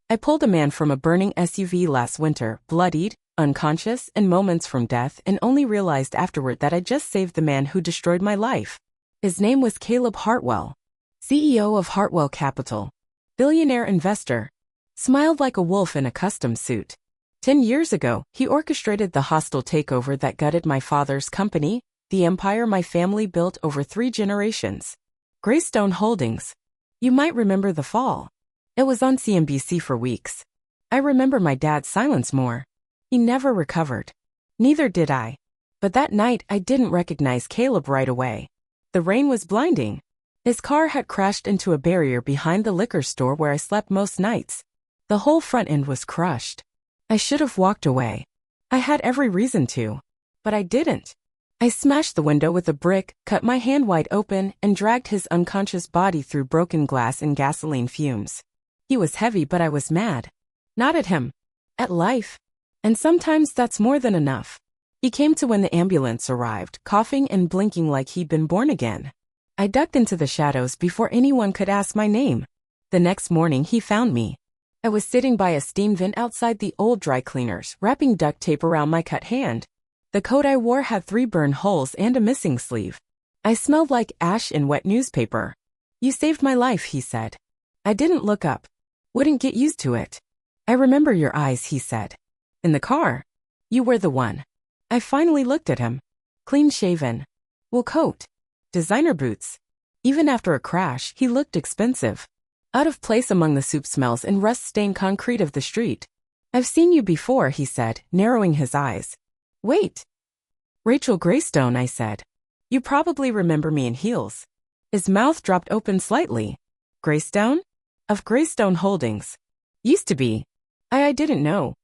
I pulled a man from a burning SUV last winter, bloodied, unconscious, and moments from death, and only realized afterward that I just saved the man who destroyed my life. His name was Caleb Hartwell, CEO of Hartwell Capital, billionaire investor. Smiled like a wolf in a custom suit. 10 years ago, he orchestrated the hostile takeover that gutted my father's company, the empire my family built over 3 generations. Greystone Holdings. You might remember the fall. It was on CNBC for weeks. I remember my dad's silence more. He never recovered. Neither did I. But that night I didn't recognize Caleb right away. The rain was blinding. His car had crashed into a barrier behind the liquor store where I slept most nights. The whole front end was crushed. I should have walked away. I had every reason to. But I didn't. I smashed the window with a brick, cut my hand wide open, and dragged his unconscious body through broken glass and gasoline fumes. He was heavy, but I was mad. Not at him. At life. And sometimes that's more than enough. He came to when the ambulance arrived, coughing and blinking like he'd been born again. I ducked into the shadows before anyone could ask my name. The next morning he found me. I was sitting by a steam vent outside the old dry cleaners, wrapping duct tape around my cut hand. The coat I wore had 3 burn holes and a missing sleeve. I smelled like ash and wet newspaper. You saved my life, he said. I didn't look up. Wouldn't get used to it. I remember your eyes, he said. In the car. You were the one. I finally looked at him. Clean shaven. Wool coat. Designer boots. Even after a crash, he looked expensive. Out of place among the soup smells and rust-stained concrete of the street. I've seen you before, he said, narrowing his eyes. Wait. Rachel Greystone, I said. You probably remember me in heels. His mouth dropped open slightly. Greystone? Of Greystone Holdings. Used to be. I didn't know.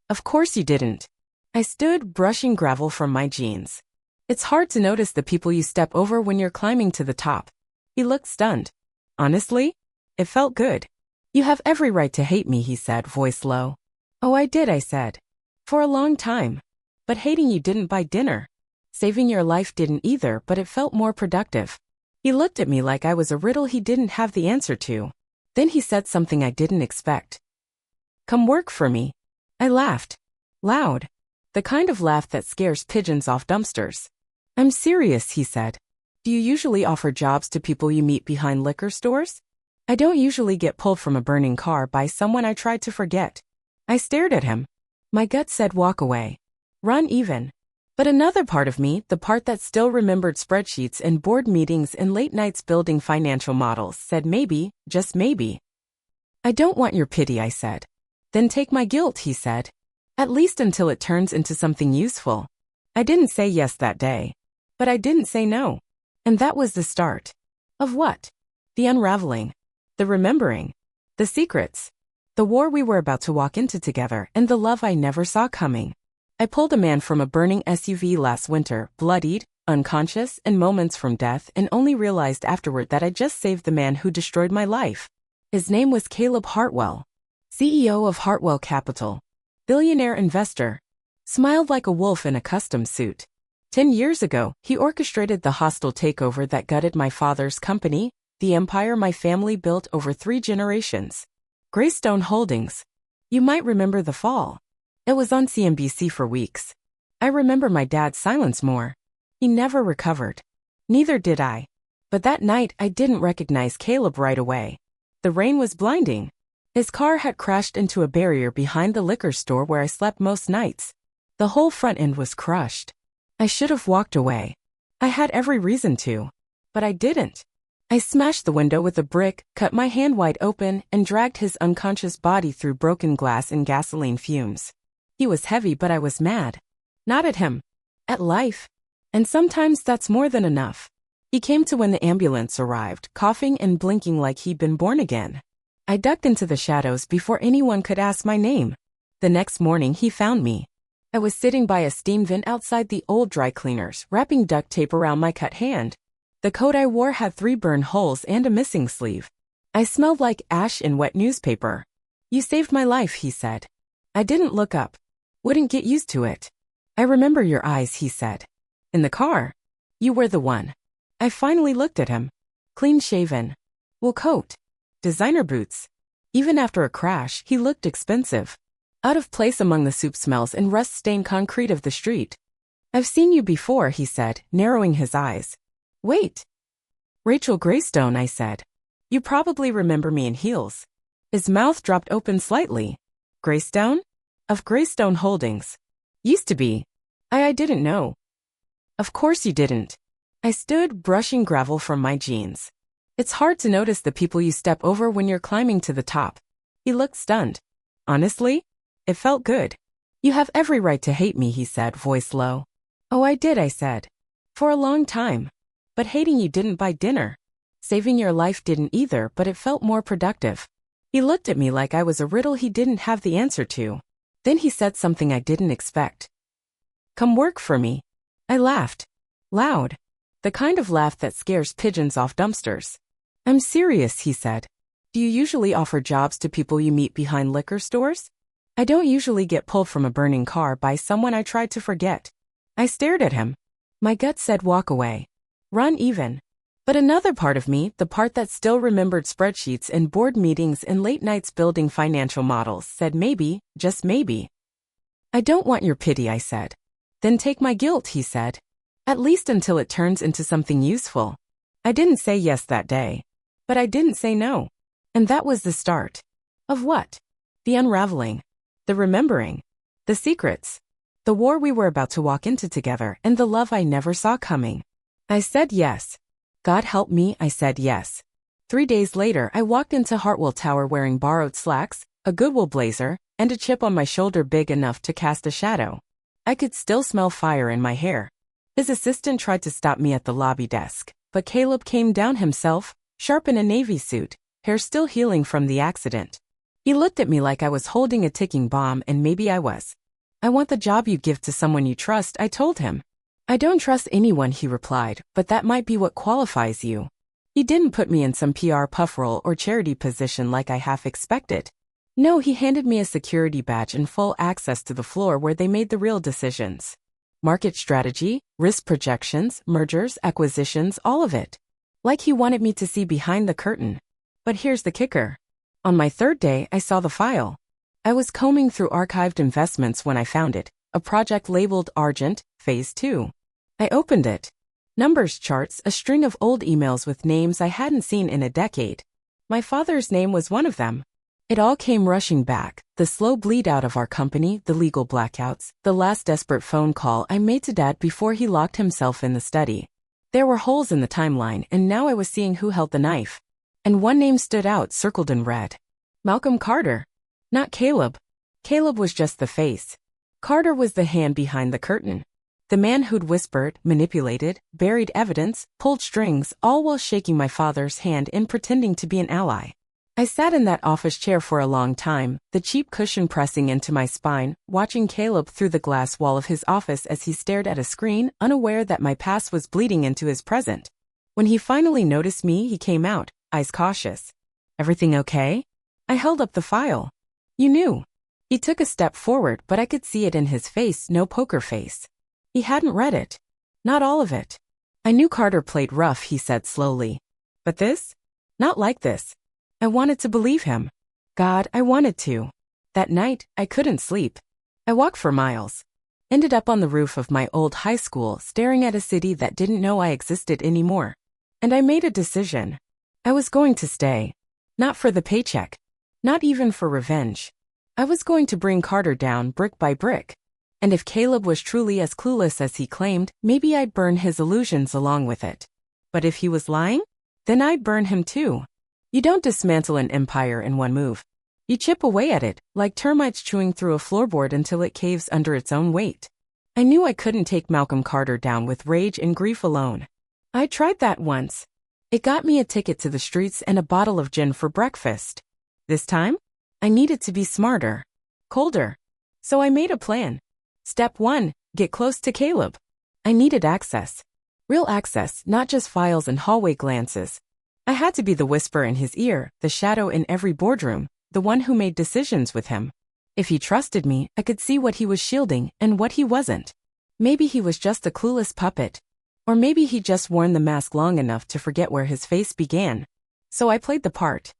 Of course you didn't. I stood, brushing gravel from my jeans. It's hard to notice the people you step over when you're climbing to the top. He looked stunned. Honestly? It felt good. You have every right to hate me, he said, voice low. Oh, I did, I said. For a long time. But hating you didn't buy dinner. Saving your life didn't either, but it felt more productive. He looked at me like I was a riddle he didn't have the answer to. Then he said something I didn't expect. Come work for me. I laughed. Loud. The kind of laugh that scares pigeons off dumpsters. I'm serious, he said. Do you usually offer jobs to people you meet behind liquor stores? I don't usually get pulled from a burning car by someone I tried to forget. I stared at him. My gut said walk away. Run even. But another part of me, the part that still remembered spreadsheets and board meetings and late nights building financial models, said maybe, just maybe. I don't want your pity, I said. Then take my guilt, he said. At least until it turns into something useful. I didn't say yes that day. But I didn't say no. And that was the start. Of what? The unraveling. The remembering. The secrets. The war we were about to walk into together, and the love I never saw coming. I pulled a man from a burning SUV last winter, bloodied, unconscious, and moments from death, and only realized afterward that I just saved the man who destroyed my life. His name was Caleb Hartwell, CEO of Hartwell Capital, billionaire investor. Smiled like a wolf in a custom suit. 10 years ago, he orchestrated the hostile takeover that gutted my father's company, the empire my family built over 3 generations. Greystone Holdings. You might remember the fall. It was on CNBC for weeks. I remember my dad's silence more. He never recovered. Neither did I. But that night I didn't recognize Caleb right away. The rain was blinding. His car had crashed into a barrier behind the liquor store where I slept most nights. The whole front end was crushed. I should have walked away. I had every reason to. But I didn't. I smashed the window with a brick, cut my hand wide open, and dragged his unconscious body through broken glass and gasoline fumes. He was heavy, but I was mad. Not at him. At life. And sometimes that's more than enough. He came to when the ambulance arrived, coughing and blinking like he'd been born again. I ducked into the shadows before anyone could ask my name. The next morning he found me. I was sitting by a steam vent outside the old dry cleaners, wrapping duct tape around my cut hand. The coat I wore had 3 burn holes and a missing sleeve. I smelled like ash and wet newspaper. You saved my life, he said. I didn't look up. Wouldn't get used to it. I remember your eyes, he said. In the car. You were the one. I finally looked at him. Clean shaven. Wool coat. Designer boots. Even after a crash, he looked expensive. Out of place among the soup smells and rust-stained concrete of the street. I've seen you before, he said, narrowing his eyes. Wait. Rachel Greystone, I said. You probably remember me in heels. His mouth dropped open slightly. Greystone? Of Greystone Holdings. Used to be. I didn't know. Of course you didn't. I stood, brushing gravel from my jeans. It's hard to notice the people you step over when you're climbing to the top. He looked stunned. Honestly? It felt good. You have every right to hate me, he said, voice low. Oh, I did, I said. For a long time. But hating you didn't buy dinner. Saving your life didn't either, but it felt more productive. He looked at me like I was a riddle he didn't have the answer to. Then he said something I didn't expect. Come work for me. I laughed. Loud. The kind of laugh that scares pigeons off dumpsters. I'm serious, he said. Do you usually offer jobs to people you meet behind liquor stores? I don't usually get pulled from a burning car by someone I tried to forget. I stared at him. My gut said walk away. Run even. But another part of me, the part that still remembered spreadsheets and board meetings and late nights building financial models, said maybe, just maybe. I don't want your pity, I said. Then take my guilt, he said. At least until it turns into something useful. I didn't say yes that day. But I didn't say no. And that was the start. Of what? The unraveling. The remembering. The secrets. The war we were about to walk into together and the love I never saw coming. I said yes. God help me, I said yes. 3 days later, I walked into Hartwell Tower wearing borrowed slacks, a Goodwill blazer, and a chip on my shoulder big enough to cast a shadow. I could still smell fire in my hair. His assistant tried to stop me at the lobby desk, but Caleb came down himself, sharp in a navy suit, hair still healing from the accident. He looked at me like I was holding a ticking bomb, and maybe I was. I want the job you give to someone you trust, I told him. I don't trust anyone, he replied, but that might be what qualifies you. He didn't put me in some PR puff role or charity position like I half expected. No, he handed me a security badge and full access to the floor where they made the real decisions. Market strategy, risk projections, mergers, acquisitions, all of it. Like he wanted me to see behind the curtain. But here's the kicker. On my third day, I saw the file. I was combing through archived investments when I found it, a project labeled Argent, Phase 2. I opened it. Numbers charts, a string of old emails with names I hadn't seen in a decade. My father's name was one of them. It all came rushing back, the slow bleed out of our company, the legal blackouts, the last desperate phone call I made to Dad before he locked himself in the study. There were holes in the timeline, and now I was seeing who held the knife. And one name stood out, circled in red. Malcolm Carter. Not Caleb. Caleb was just the face. Carter was the hand behind the curtain. The man who'd whispered, manipulated, buried evidence, pulled strings, all while shaking my father's hand and pretending to be an ally. I sat in that office chair for a long time, the cheap cushion pressing into my spine, watching Caleb through the glass wall of his office as he stared at a screen, unaware that my past was bleeding into his present. When he finally noticed me, he came out, eyes cautious. Everything okay? I held up the file. You knew. He took a step forward, but I could see it in his face, no poker face. He hadn't read it. Not all of it. I knew Carter played rough, he said slowly. But this? Not like this. I wanted to believe him. God, I wanted to. That night, I couldn't sleep. I walked for miles. Ended up on the roof of my old high school, staring at a city that didn't know I existed anymore. And I made a decision. I was going to stay. Not for the paycheck. Not even for revenge. I was going to bring Carter down brick by brick. And if Caleb was truly as clueless as he claimed, maybe I'd burn his illusions along with it. But if he was lying, then I'd burn him too. You don't dismantle an empire in one move. You chip away at it, like termites chewing through a floorboard until it caves under its own weight. I knew I couldn't take Malcolm Carter down with rage and grief alone. I tried that once. It got me a ticket to the streets and a bottle of gin for breakfast. This time, I needed to be smarter. Colder. So I made a plan. Step 1, get close to Caleb. I needed access. Real access, not just files and hallway glances. I had to be the whisper in his ear, the shadow in every boardroom, the one who made decisions with him. If he trusted me, I could see what he was shielding and what he wasn't. Maybe he was just a clueless puppet. Or maybe he just worn the mask long enough to forget where his face began. So I played the part.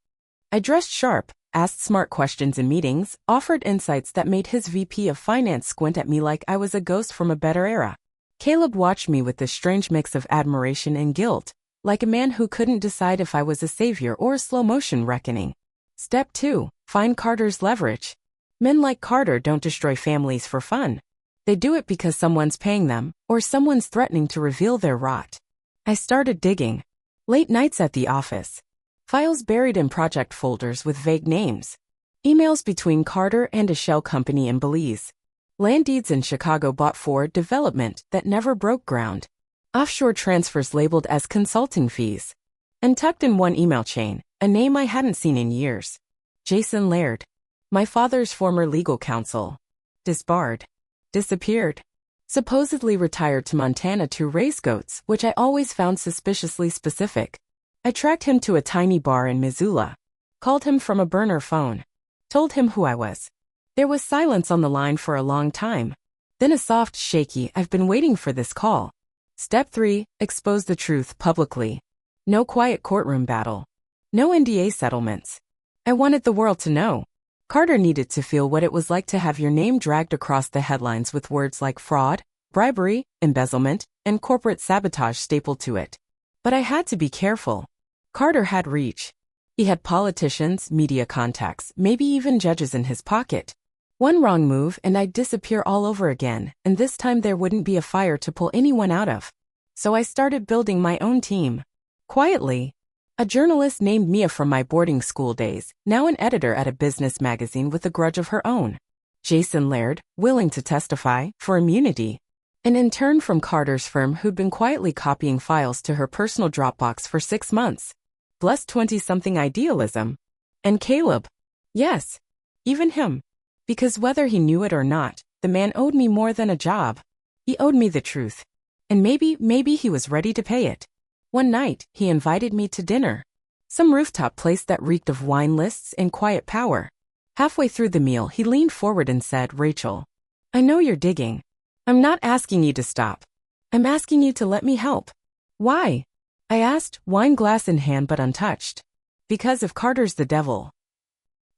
I dressed sharp, asked smart questions in meetings, offered insights that made his VP of finance squint at me like I was a ghost from a better era. Caleb watched me with this strange mix of admiration and guilt, like a man who couldn't decide if I was a savior or a slow-motion reckoning. Step 2. Find Carter's leverage. Men like Carter don't destroy families for fun. They do it because someone's paying them, or someone's threatening to reveal their rot. I started digging. Late nights at the office. Files buried in project folders with vague names. Emails between Carter and a shell company in Belize. Land deeds in Chicago bought for development that never broke ground. Offshore transfers labeled as consulting fees. And tucked in one email chain, a name I hadn't seen in years. Jason Laird. My father's former legal counsel. Disbarred. Disappeared. Supposedly retired to Montana to raise goats, which I always found suspiciously specific. I tracked him to a tiny bar in Missoula. Called him from a burner phone. Told him who I was. There was silence on the line for a long time. Then a soft, shaky, "I've been waiting for this" call. Step 3. Expose the truth publicly. No quiet courtroom battle. No NDA settlements. I wanted the world to know. Carter needed to feel what it was like to have your name dragged across the headlines with words like fraud, bribery, embezzlement, and corporate sabotage stapled to it. But I had to be careful. Carter had reach. He had politicians, media contacts, maybe even judges in his pocket. One wrong move and I'd disappear all over again, and this time there wouldn't be a fire to pull anyone out of. So I started building my own team. Quietly. A journalist named Mia from my boarding school days, now an editor at a business magazine with a grudge of her own. Jason Laird, willing to testify, for immunity. An intern from Carter's firm who'd been quietly copying files to her personal Dropbox for 6 months. Bless 20-something idealism. And Caleb. Yes. Even him. Because whether he knew it or not, the man owed me more than a job. He owed me the truth. And maybe he was ready to pay it. One night, he invited me to dinner. Some rooftop place that reeked of wine lists and quiet power. Halfway through the meal, he leaned forward and said, "Rachel, I know you're digging. I'm not asking you to stop. I'm asking you to let me help." "Why?" I asked, wine glass in hand but untouched. "Because if Carter's the devil,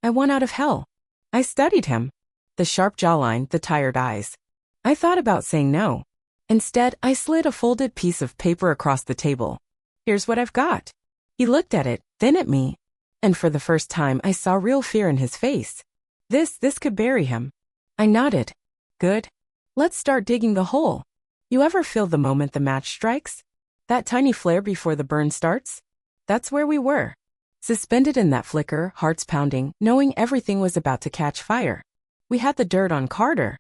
I want out of hell." I studied him. The sharp jawline, the tired eyes. I thought about saying no. Instead, I slid a folded piece of paper across the table. "Here's what I've got." He looked at it, then at me. And for the first time, I saw real fear in his face. This could bury him. I nodded. "Good. Let's start digging the hole." You ever feel the moment the match strikes? That tiny flare before the burn starts? That's where we were. Suspended in that flicker, hearts pounding, knowing everything was about to catch fire. We had the dirt on Carter.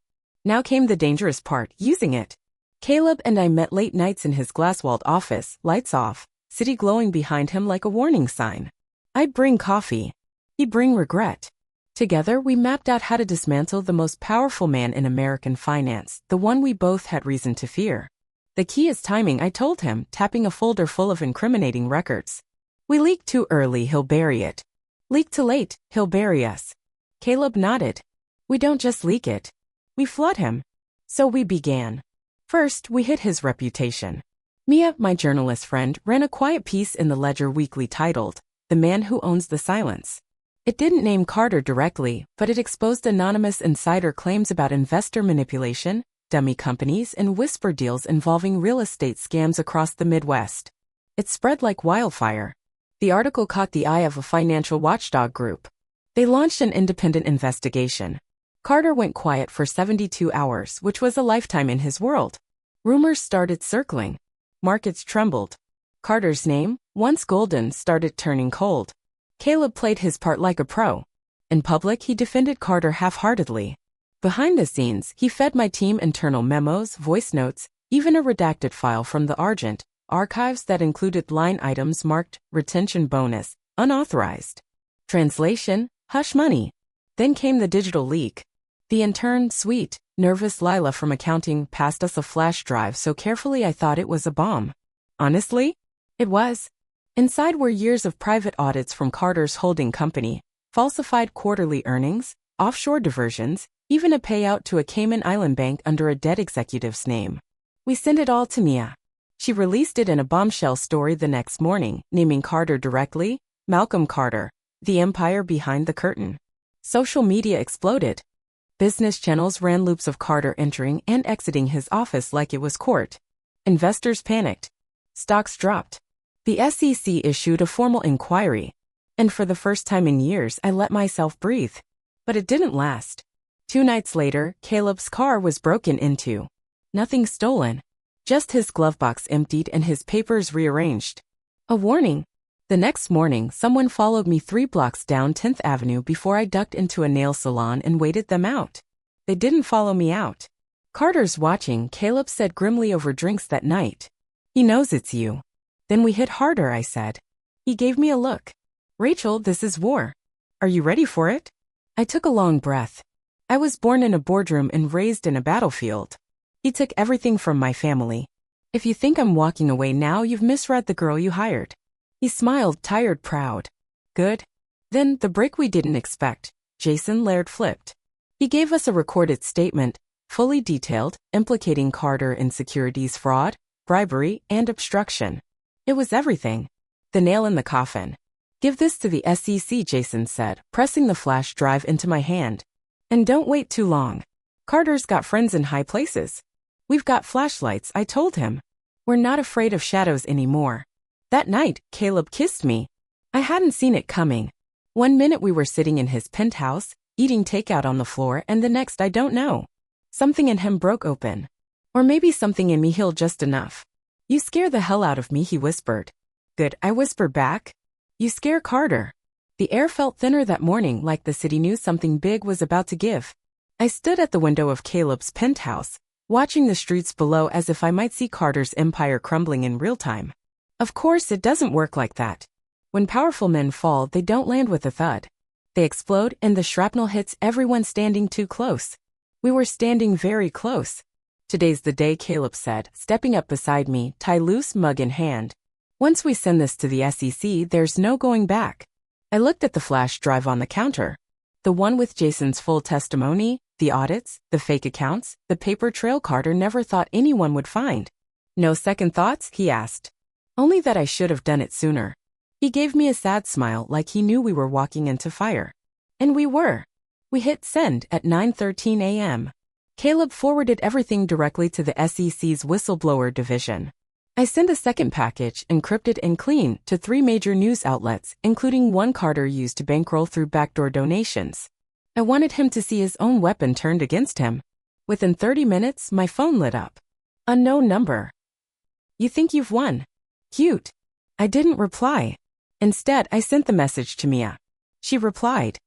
Now came the dangerous part, using it. Caleb and I met late nights in his glass-walled office, lights off, city glowing behind him like a warning sign. I'd bring coffee. He'd bring regret. Together, we mapped out how to dismantle the most powerful man in American finance, the one we both had reason to fear. The key is timing, I told him, tapping a folder full of incriminating records. We leak too early, he'll bury it. Leak too late, he'll bury us. Caleb nodded. We don't just leak it. We flood him. So we began. First, we hit his reputation. Mia, my journalist friend, ran a quiet piece in the Ledger Weekly titled, "The Man Who Owns the Silence." It didn't name Carter directly, but it exposed anonymous insider claims about investor manipulation, dummy companies, and whisper deals involving real estate scams across the Midwest. It spread like wildfire. The article caught the eye of a financial watchdog group. They launched an independent investigation. Carter went quiet for 72 hours, which was a lifetime in his world. Rumors started circling. Markets trembled. Carter's name, once golden, started turning cold. Caleb played his part like a pro. In public, he defended Carter half-heartedly. Behind the scenes, he fed my team internal memos, voice notes, even a redacted file from the Argent archives that included line items marked retention bonus, unauthorized. Translation, hush money. Then came the digital leak. The intern, sweet, nervous Lila from accounting passed us a flash drive so carefully I thought it was a bomb. Honestly, it was. Inside were years of private audits from Carter's holding company, falsified quarterly earnings, offshore diversions, even a payout to a Cayman Island bank under a dead executive's name. We sent it all to Mia. She released it in a bombshell story the next morning, naming Carter directly, Malcolm Carter, The empire behind the curtain. Social media exploded. Business channels ran loops of Carter entering and exiting his office like it was court. Investors panicked. Stocks dropped. The SEC issued a formal inquiry. And for the first time in years, I let myself breathe. But it didn't last. 2 nights later, Caleb's car was broken into. Nothing stolen. Just his glove box emptied and his papers rearranged. A warning. The next morning, someone followed me 3 blocks down 10th Avenue before I ducked into a nail salon and waited them out. They didn't follow me out. Carter's watching, Caleb said grimly over drinks that night. He knows it's you. Then we hit harder, I said. He gave me a look. Rachel, this is war. Are you ready for it? I took a long breath. I was born in a boardroom and raised in a battlefield. He took everything from my family. If you think I'm walking away now, you've misread the girl you hired. He smiled, tired, proud. Good. Then, the break we didn't expect. Jason Laird flipped. He gave us a recorded statement, fully detailed, implicating Carter in securities fraud, bribery, and obstruction. It was everything. The nail in the coffin. Give this to the SEC, Jason said, pressing the flash drive into my hand. And don't wait too long. Carter's got friends in high places. We've got flashlights, I told him. We're not afraid of shadows anymore. That night, Caleb kissed me. I hadn't seen it coming. 1 minute we were sitting in his penthouse, eating takeout on the floor, and the next I don't know. Something in him broke open. Or maybe something in me healed just enough. You scare the hell out of me, he whispered. Good, I whispered back. You scare Carter. The air felt thinner that morning, like the city knew something big was about to give. I stood at the window of Caleb's penthouse, watching the streets below as if I might see Carter's empire crumbling in real time. Of course, it doesn't work like that. When powerful men fall, they don't land with a thud. They explode and the shrapnel hits everyone standing too close. We were standing very close. Today's the day, Caleb said, stepping up beside me, tie loose mug in hand. Once we send this to the SEC, there's no going back. I looked at the flash drive on the counter. The one with Jason's full testimony, the audits, the fake accounts, the paper trail Carter never thought anyone would find. No second thoughts, he asked. Only that I should have done it sooner. He gave me a sad smile like he knew we were walking into fire. And we were. We hit send at 9:13 a.m. Caleb forwarded everything directly to the SEC's whistleblower division. I sent a second package, encrypted and clean, to 3 major news outlets, including one Carter used to bankroll through backdoor donations. I wanted him to see his own weapon turned against him. Within 30 minutes, my phone lit up. Unknown number. You think you've won? Cute. I didn't reply. Instead, I sent the message to Mia. She replied.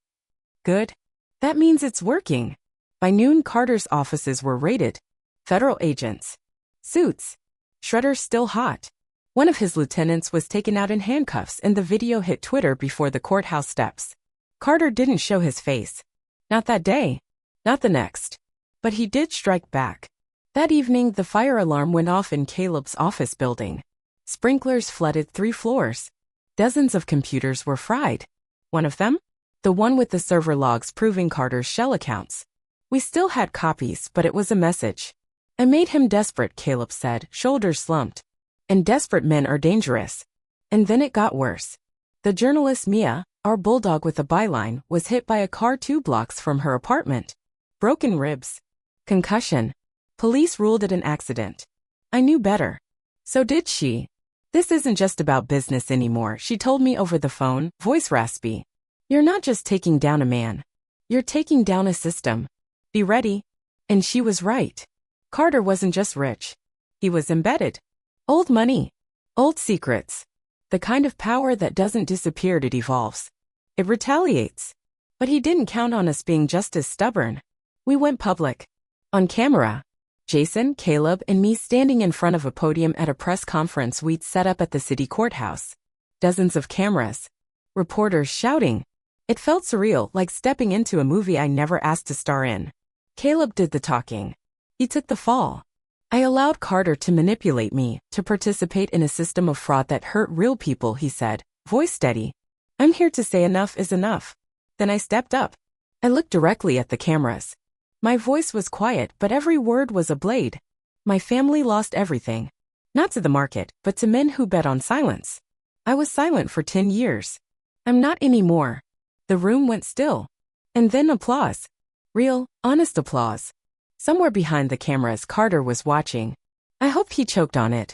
Good. That means it's working. By noon, Carter's offices were raided. Federal agents. Suits. Shredder's still hot. One of his lieutenants was taken out in handcuffs and the video hit Twitter before the courthouse steps. Carter didn't show his face. Not that day. Not the next. But he did strike back. That evening, the fire alarm went off in Caleb's office building. Sprinklers flooded 3 floors. Dozens of computers were fried. One of them? The one with the server logs proving Carter's shell accounts. We still had copies, but it was a message. I made him desperate, Caleb said, shoulders slumped. And desperate men are dangerous. And then it got worse. The journalist Mia, our bulldog with a byline, was hit by a car 2 blocks from her apartment. Broken ribs. Concussion. Police ruled it an accident. I knew better. So did she. This isn't just about business anymore, she told me over the phone, voice raspy. You're not just taking down a man. You're taking down a system. Be ready. And she was right. Carter wasn't just rich. He was embedded. Old money. Old secrets. The kind of power that doesn't disappear, it evolves. It retaliates. But he didn't count on us being just as stubborn. We went public. On camera. Jason, Caleb, and me standing in front of a podium at a press conference we'd set up at the city courthouse. Dozens of cameras. Reporters shouting. It felt surreal, like stepping into a movie I never asked to star in. Caleb did the talking. He took the fall. I allowed Carter to manipulate me, to participate in a system of fraud that hurt real people, he said, voice steady. I'm here to say enough is enough. Then I stepped up. I looked directly at the cameras. My voice was quiet, but every word was a blade. My family lost everything. Not to the market, but to men who bet on silence. I was silent for 10 years. I'm not anymore. The room went still. And then applause. Real, honest applause. Somewhere behind the cameras, Carter was watching. I hoped he choked on it.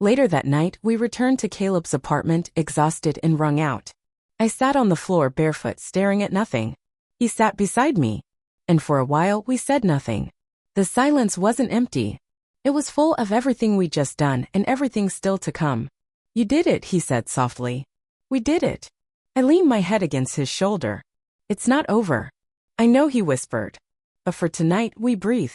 Later that night, we returned to Caleb's apartment, exhausted and wrung out. I sat on the floor barefoot, staring at nothing. He sat beside me. And for a while, we said nothing. The silence wasn't empty. It was full of everything we'd just done and everything still to come. You did it, he said softly. We did it. I leaned my head against his shoulder. It's not over. I know, he whispered. But for tonight, we breathe.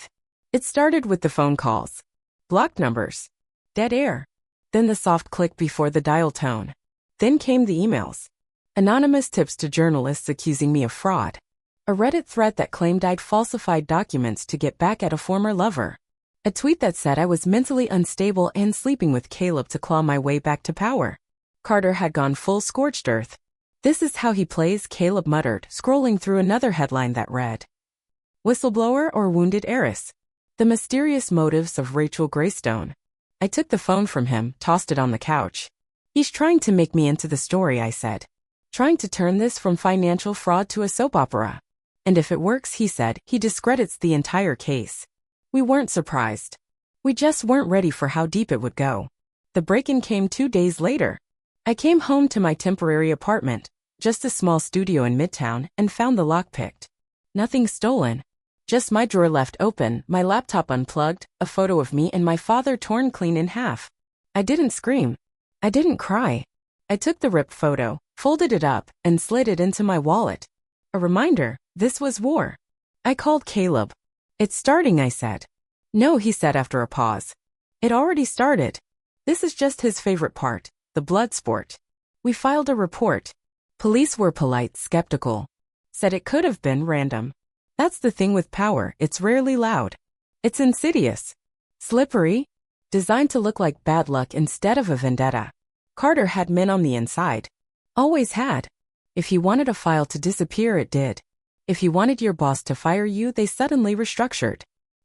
It started with the phone calls. Blocked numbers. Dead air. Then the soft click before the dial tone. Then came the emails. Anonymous tips to journalists accusing me of fraud. A Reddit thread that claimed I'd falsified documents to get back at a former lover. A tweet that said I was mentally unstable and sleeping with Caleb to claw my way back to power. Carter had gone full scorched earth. This is how he plays, Caleb muttered, scrolling through another headline that read, Whistleblower or wounded heiress? The mysterious motives of Rachel Greystone. I took the phone from him, tossed it on the couch. He's trying to make me into the story, I said. Trying to turn this from financial fraud to a soap opera. And if it works, he said, he discredits the entire case. We weren't surprised. We just weren't ready for how deep it would go. The break-in came 2 days later. I came home to my temporary apartment, just a small studio in Midtown, and found the lock picked. Nothing stolen. Just my drawer left open, my laptop unplugged, a photo of me and my father torn clean in half. I didn't scream. I didn't cry. I took the ripped photo, folded it up, and slid it into my wallet. A reminder, this was war. I called Caleb. It's starting, I said. No, he said after a pause. It already started. This is just his favorite part, the blood sport. We filed a report. Police were polite, skeptical. Said it could have been random. That's the thing with power, it's rarely loud. It's insidious. Slippery. Designed to look like bad luck instead of a vendetta. Carter had men on the inside. Always had. If he wanted a file to disappear, it did. If he wanted your boss to fire you, they suddenly restructured.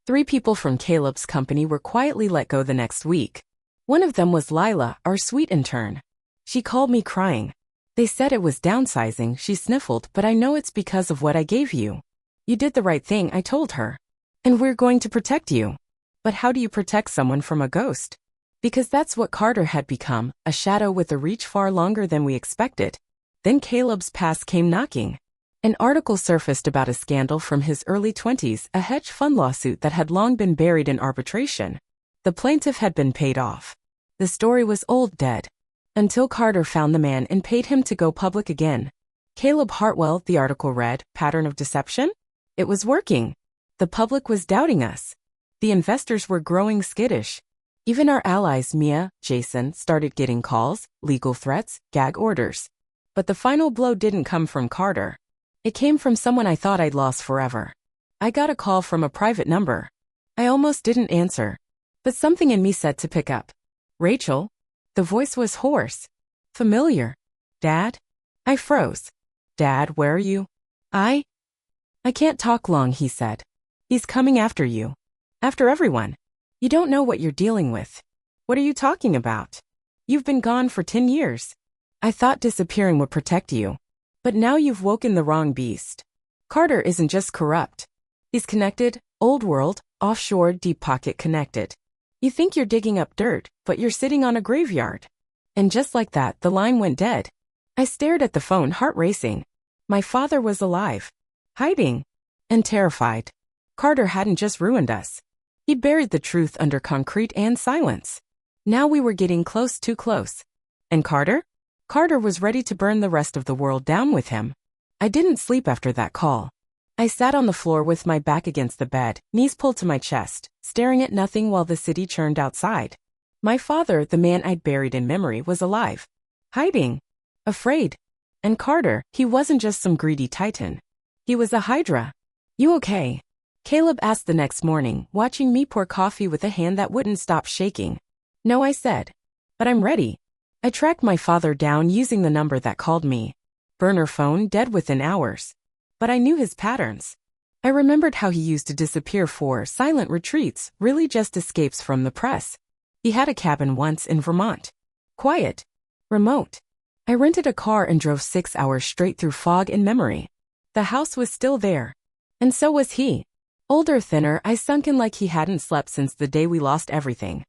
3 people from Caleb's company were quietly let go the next week. One of them was Lila, our sweet intern. She called me crying. They said it was downsizing, she sniffled, but I know it's because of what I gave you. You did the right thing, I told her. And we're going to protect you. But how do you protect someone from a ghost? Because that's what Carter had become, a shadow with a reach far longer than we expected. Then Caleb's past came knocking. An article surfaced about a scandal from his early 20s, a hedge fund lawsuit that had long been buried in arbitration. The plaintiff had been paid off. The story was old, dead. Until Carter found the man and paid him to go public again. Caleb Hartwell, the article read, pattern of deception? It was working. The public was doubting us. The investors were growing skittish. Even our allies, Mia, Jason, started getting calls, legal threats, gag orders. But the final blow didn't come from Carter. It came from someone I thought I'd lost forever. I got a call from a private number. I almost didn't answer. But something in me said to pick up. Rachel? The voice was hoarse. Familiar. Dad? I froze. Dad, where are you? I can't talk long, he said. He's coming after you. After everyone. You don't know what you're dealing with. What are you talking about? You've been gone for 10 years. I thought disappearing would protect you. But now you've woken the wrong beast. Carter isn't just corrupt. He's connected, old world, offshore, deep pocket connected. You think you're digging up dirt, but you're sitting on a graveyard. And just like that, the line went dead. I stared at the phone, heart racing. My father was alive. Hiding. And terrified. Carter hadn't just ruined us. He buried the truth under concrete and silence. Now we were getting close, too close. And Carter? Carter was ready to burn the rest of the world down with him. I didn't sleep after that call. I sat on the floor with my back against the bed, knees pulled to my chest, staring at nothing while the city churned outside. My father, the man I'd buried in memory, was alive. Hiding. Afraid. And Carter, he wasn't just some greedy titan. He was a hydra. You okay? Caleb asked the next morning, watching me pour coffee with a hand that wouldn't stop shaking. No, I said. But I'm ready. I tracked my father down using the number that called me. Burner phone, dead within hours. But I knew his patterns. I remembered how he used to disappear for silent retreats, really just escapes from the press. He had a cabin once in Vermont. Quiet. Remote. I rented a car and drove 6 hours straight through fog and memory. The house was still there. And so was he. Older, thinner, I sunk in like he hadn't slept since the day we lost everything.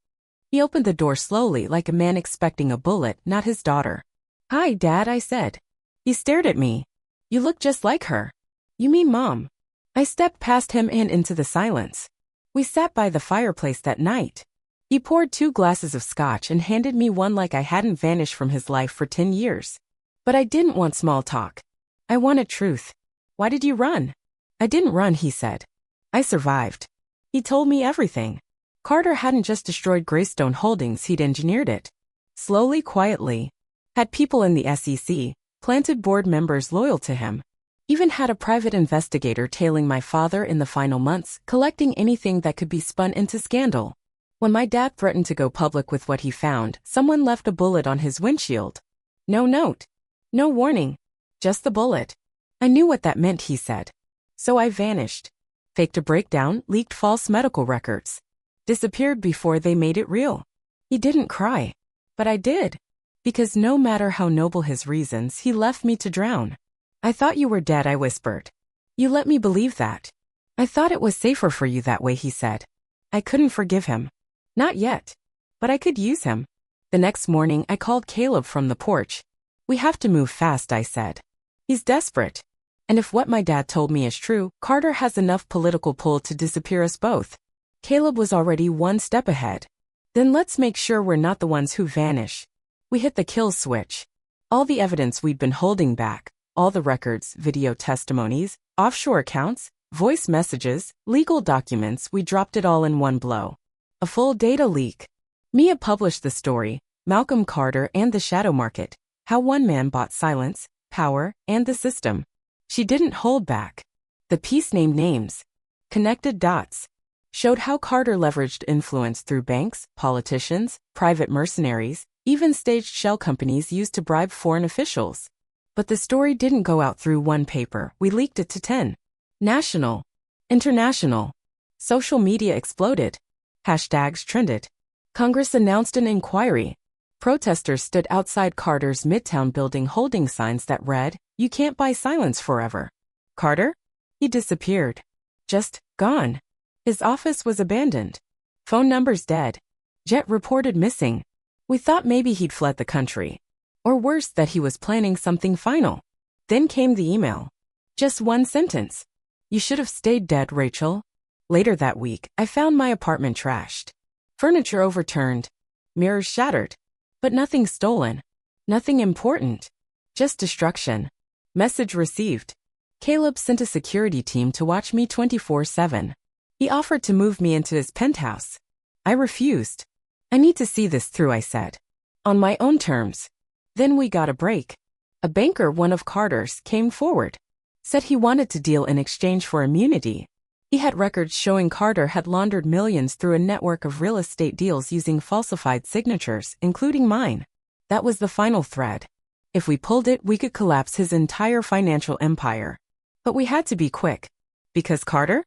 He opened the door slowly like a man expecting a bullet, not his daughter. "Hi, Dad," I said. He stared at me. "You look just like her." "You mean Mom?" I stepped past him and into the silence. We sat by the fireplace that night. He poured 2 glasses of scotch and handed me one like I hadn't vanished from his life for 10 years. But I didn't want small talk. I wanted truth. "Why did you run?" "I didn't run," he said. "I survived." He told me everything. Carter hadn't just destroyed Greystone Holdings, he'd engineered it. Slowly, quietly. Had people in the SEC, planted board members loyal to him. Even had a private investigator tailing my father in the final months, collecting anything that could be spun into scandal. When my dad threatened to go public with what he found, someone left a bullet on his windshield. No note. No warning. Just the bullet. I knew what that meant, he said. So I vanished. Faked a breakdown, leaked false medical records. Disappeared before they made it real. He didn't cry. But I did. Because no matter how noble his reasons, he left me to drown. "I thought you were dead," I whispered. "You let me believe that." "I thought it was safer for you that way," he said. I couldn't forgive him. Not yet. But I could use him. The next morning, I called Caleb from the porch. "We have to move fast," I said. "He's desperate. And if what my dad told me is true, Carter has enough political pull to disappear us both." Caleb was already 1 step ahead. "Then let's make sure we're not the ones who vanish." We hit the kill switch. All the evidence we'd been holding back, all the records, video testimonies, offshore accounts, voice messages, legal documents, we dropped it all in one blow. A full data leak. Mia published the story, Malcolm Carter and the Shadow Market, how one man bought silence, power, and the system. She didn't hold back. The piece named names, connected dots, showed how Carter leveraged influence through banks, politicians, private mercenaries, even staged shell companies used to bribe foreign officials. But the story didn't go out through one paper, we leaked it to 10. National. International. Social media exploded. Hashtags trended. Congress announced an inquiry. Protesters stood outside Carter's Midtown building holding signs that read, "You can't buy silence forever." Carter? He disappeared. Just gone. His office was abandoned. Phone numbers dead. Jet reported missing. We thought maybe he'd fled the country. Or worse, that he was planning something final. Then came the email. Just 1 sentence. "You should have stayed dead, Rachel." Later that week, I found my apartment trashed. Furniture overturned. Mirrors shattered. But nothing stolen. Nothing important. Just destruction. Message received. Caleb sent a security team to watch me 24/7. He offered to move me into his penthouse. I refused. "I need to see this through," I said. "On my own terms." Then we got a break. A banker, one of Carter's, came forward. Said he wanted to deal in exchange for immunity. He had records showing Carter had laundered millions through a network of real estate deals using falsified signatures, including mine. That was the final thread. If we pulled it, we could collapse his entire financial empire. But we had to be quick. Because Carter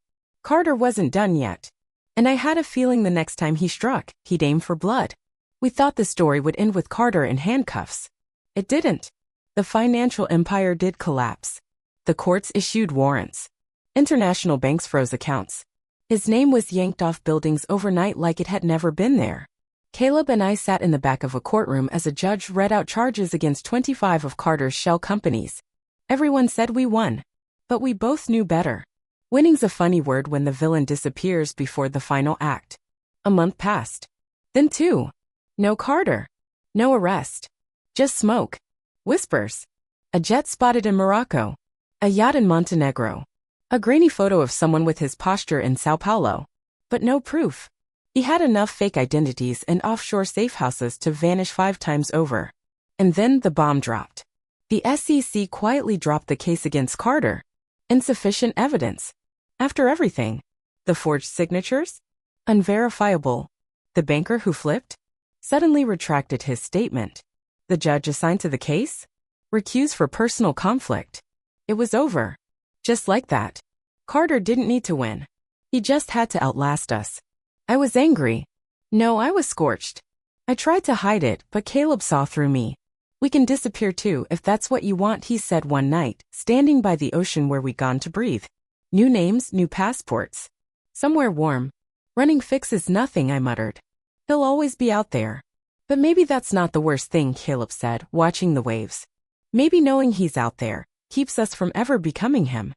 wasn't done yet. And I had a feeling the next time he struck, he'd aim for blood. We thought the story would end with Carter in handcuffs. It didn't. The financial empire did collapse. The courts issued warrants. International banks froze accounts. His name was yanked off buildings overnight like it had never been there. Caleb and I sat in the back of a courtroom as a judge read out charges against 25 of Carter's shell companies. Everyone said we won. But we both knew better. Winning's a funny word when the villain disappears before the final act. A month passed. Then 2. No Carter. No arrest. Just smoke. Whispers. A jet spotted in Morocco. A yacht in Montenegro. A grainy photo of someone with his posture in Sao Paulo. But no proof. He had enough fake identities and offshore safe houses to vanish 5 times over. And then the bomb dropped. The SEC quietly dropped the case against Carter. Insufficient evidence. After everything. The forged signatures? Unverifiable. The banker who flipped? Suddenly retracted his statement. The judge assigned to the case? Recused for personal conflict. It was over. Just like that. Carter didn't need to win. He just had to outlast us. I was angry. No, I was scorched. I tried to hide it, but Caleb saw through me. We can disappear too if that's what you want, he said one night, standing by the ocean where we'd gone to breathe. New names, new passports. Somewhere warm. Running fixes nothing, I muttered. He'll always be out there. But maybe that's not the worst thing, Caleb said, watching the waves. Maybe knowing he's out there keeps us from ever becoming him.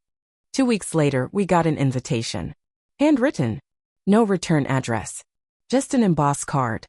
2 weeks later, we got an invitation. Handwritten. No return address. Just an embossed card.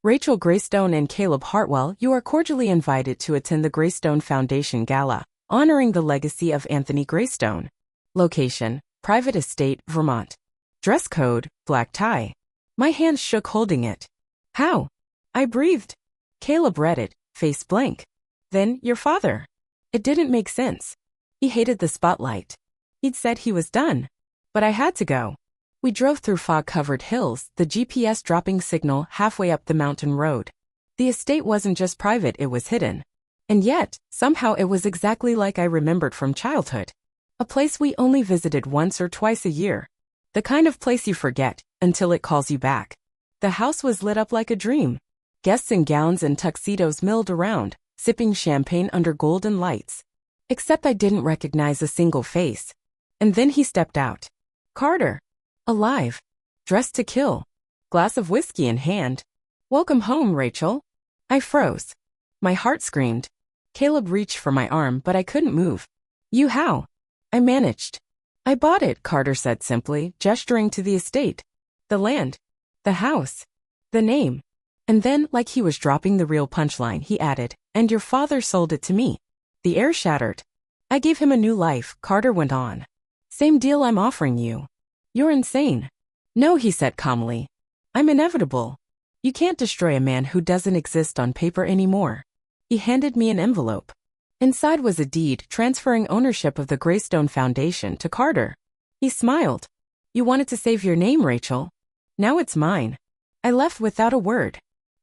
Rachel Greystone and Caleb Hartwell, you are cordially invited to attend the Greystone Foundation Gala, honoring the legacy of Anthony Greystone. Location, private estate, Vermont. Dress code, black tie. My hands shook holding it. How? I breathed. Caleb read it, face blank. Then, your father. It didn't make sense. He hated the spotlight. He'd said he was done. But I had to go. We drove through fog-covered hills, the GPS dropping signal halfway up the mountain road. The estate wasn't just private, it was hidden. And yet, somehow it was exactly like I remembered from childhood. A place we only visited once or twice a year. The kind of place you forget until it calls you back. The house was lit up like a dream. Guests in gowns and tuxedos milled around, sipping champagne under golden lights. Except I didn't recognize a single face. And then he stepped out. Carter. Alive. Dressed to kill. Glass of whiskey in hand. Welcome home, Rachel. I froze. My heart screamed. Caleb reached for my arm, but I couldn't move. You how? I managed. I bought it, Carter said simply, gesturing to the estate. The land. The house. The name. And then, like he was dropping the real punchline, he added, and your father sold it to me. The air shattered. I gave him a new life, Carter went on. Same deal I'm offering you. You're insane. No, he said calmly. I'm inevitable. You can't destroy a man who doesn't exist on paper anymore. He handed me an envelope. Inside was a deed transferring ownership of the Greystone Foundation to Carter. He smiled. You wanted to save your name, Rachel. Now it's mine. I left without a word.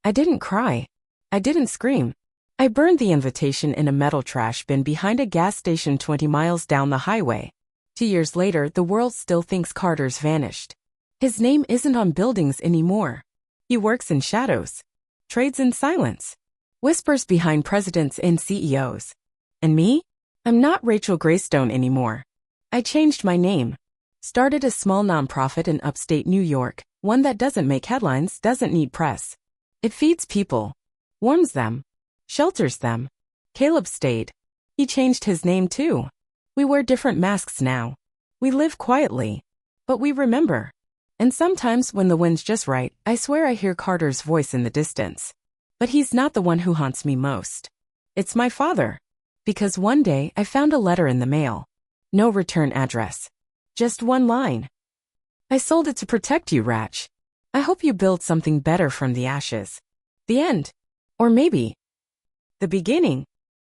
I didn't cry. I didn't scream. I burned the invitation in a metal trash bin behind a gas station 20 miles down the highway. 2 years later, the world still thinks Carter's vanished. His name isn't on buildings anymore. He works in shadows. Trades in silence. Whispers behind presidents and CEOs. And me? I'm not Rachel Greystone anymore. I changed my name. Started a small nonprofit in upstate New York, one that doesn't make headlines, doesn't need press. It feeds people. Warms them. Shelters them. Caleb stayed. He changed his name too. We wear different masks now. We live quietly. But we remember. And sometimes when the wind's just right, I swear I hear Carter's voice in the distance. But he's not the one who haunts me most. It's my father. Because one day I found a letter in the mail. No return address. Just one line. I sold it to protect you, Ratch. I hope you build something better from the ashes. The end. Or maybe the beginning.